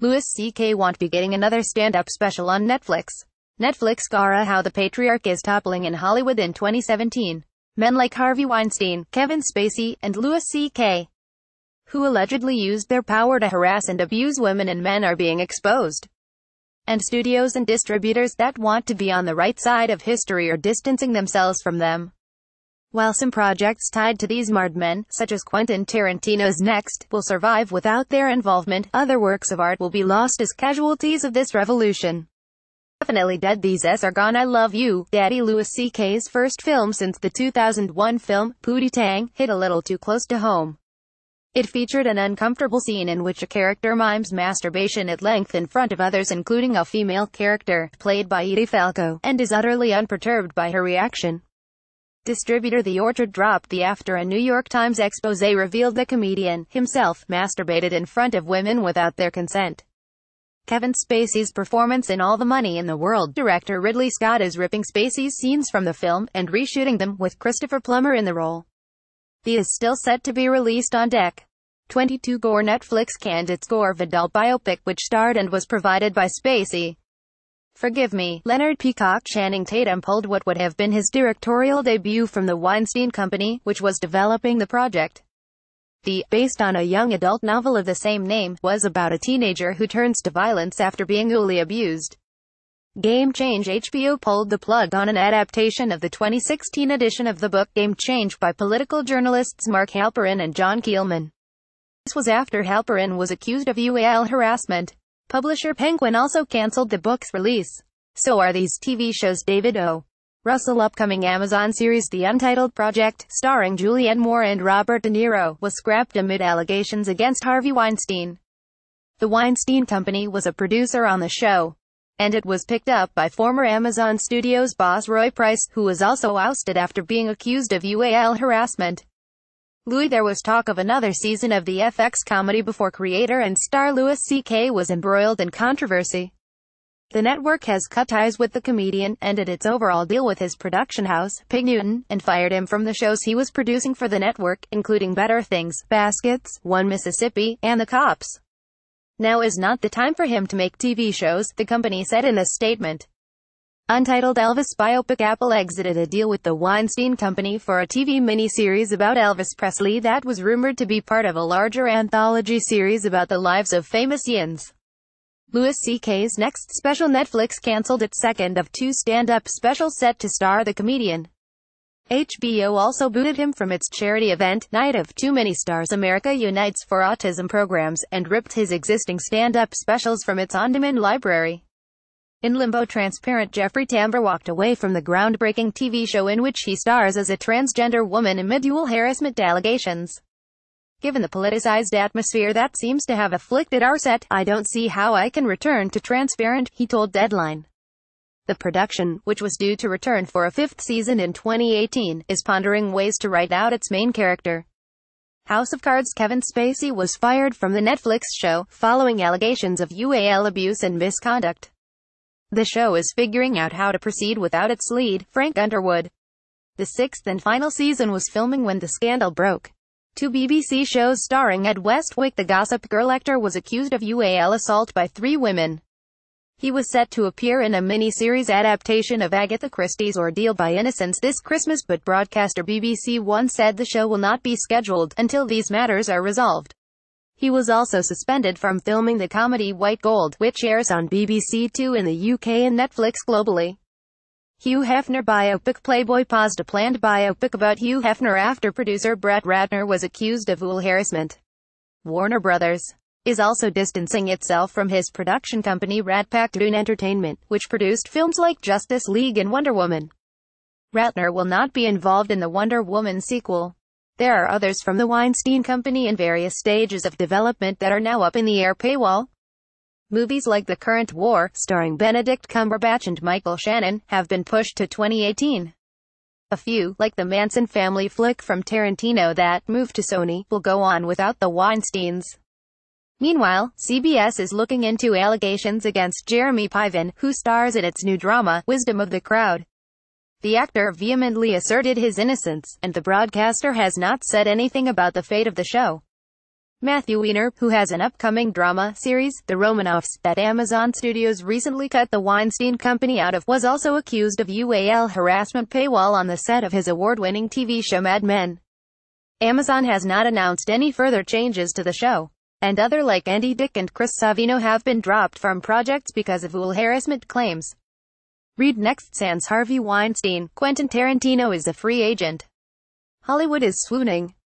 Louis C.K. won't be getting another stand-up special on Netflix. NetflixCara Howe, the patriarch is toppling in Hollywood in 2017. Men like Harvey Weinstein, Kevin Spacey, and Louis C.K., who allegedly used their power to harass and abuse women and men, are being exposed. And studios and distributors that want to be on the right side of history are distancing themselves from them. While some projects tied to these marred men, such as Quentin Tarantino's Next, will survive without their involvement, other works of art will be lost as casualties of this revolution. Definitely dead, these are gone. I Love You, Daddy. Louis C.K.'s first film since the 2001 film, Pootie Tang, hit a little too close to home. It featured an uncomfortable scene in which a character mimes masturbation at length in front of others, including a female character, played by Edie Falco, and is utterly unperturbed by her reaction. Distributor The Orchard dropped the after a New York Times expose revealed the comedian, himself, masturbated in front of women without their consent. Kevin Spacey's performance in All the Money in the World. Director Ridley Scott is ripping Spacey's scenes from the film, and reshooting them, with Christopher Plummer in the role. The is still set to be released on deck. 22 Gore. Netflix canned its Gore Vidal biopic, which starred and was provided by Spacey. Forgive Me. Leonard Peacock Channing Tatum pulled what would have been his directorial debut from the Weinstein Company, which was developing the project. The, based on a young adult novel of the same name, was about a teenager who turns to violence after being cruelly abused. Game Change. HBO pulled the plug on an adaptation of the 2016 edition of the book Game Change by political journalists Mark Halperin and John Keelman. This was after Halperin was accused of UAL harassment. Publisher Penguin also cancelled the book's release. So are these TV shows. David O. Russell upcoming Amazon series The Untitled Project, starring Julianne Moore and Robert De Niro, was scrapped amid allegations against Harvey Weinstein. The Weinstein Company was a producer on the show, and it was picked up by former Amazon Studios boss Roy Price, who was also ousted after being accused of UAL harassment. There was talk of another season of the FX comedy before creator and star Louis C.K. was embroiled in controversy. The network has cut ties with the comedian, ended its overall deal with his production house, Pig Newton, and fired him from the shows he was producing for the network, including Better Things, Baskets, One Mississippi, and The Cops. Now is not the time for him to make TV shows, the company said in a statement. Untitled Elvis biopic. Apple exited a deal with the Weinstein Company for a TV miniseries about Elvis Presley that was rumored to be part of a larger anthology series about the lives of famous yins. Louis C.K.'s next special. Netflix canceled its second of two stand-up specials set to star the comedian. HBO also booted him from its charity event, Night of Too Many Stars America Unites for Autism programs, and ripped his existing stand-up specials from its on-demand library. In limbo, transparent Jeffrey Tambor walked away from the groundbreaking TV show in which he stars as a transgender woman amid dual harassment allegations. Given the politicized atmosphere that seems to have afflicted our set, I don't see how I can return to Transparent, he told Deadline. The production, which was due to return for a fifth season in 2018, is pondering ways to write out its main character. House of Cards. Kevin Spacey was fired from the Netflix show, following allegations of UAL abuse and misconduct. The show is figuring out how to proceed without its lead, Frank Underwood. The sixth and final season was filming when the scandal broke. Two BBC shows starring Ed Westwick. The Gossip Girl actor was accused of UAL assault by 3 women. He was set to appear in a mini-series adaptation of Agatha Christie's Ordeal by Innocence this Christmas, but broadcaster BBC One said the show will not be scheduled until these matters are resolved. He was also suspended from filming the comedy White Gold, which airs on BBC Two in the UK and Netflix globally. Hugh Hefner biopic. Playboy paused a planned biopic about Hugh Hefner after producer Brett Ratner was accused of UAL harassment. Warner Brothers is also distancing itself from his production company Rat Pack Toon Entertainment, which produced films like Justice League and Wonder Woman. Ratner will not be involved in the Wonder Woman sequel. There are others from the Weinstein Company in various stages of development that are now up in the air. Paywall. Movies like The Current War, starring Benedict Cumberbatch and Michael Shannon, have been pushed to 2018. A few, like the Manson family flick from Tarantino that moved to Sony, will go on without the Weinsteins. Meanwhile, CBS is looking into allegations against Jeremy Piven, who stars in its new drama, Wisdom of the Crowd. The actor vehemently asserted his innocence, and the broadcaster has not said anything about the fate of the show. Matthew Weiner, who has an upcoming drama series, The Romanovs, that Amazon Studios recently cut the Weinstein Company out of, was also accused of UAL harassment paywall on the set of his award-winning TV show Mad Men. Amazon has not announced any further changes to the show, and other like Andy Dick and Chris Savino have been dropped from projects because of UAL harassment claims. Read next. Sans Harvey Weinstein, Quentin Tarantino is a free agent. Hollywood is swooning.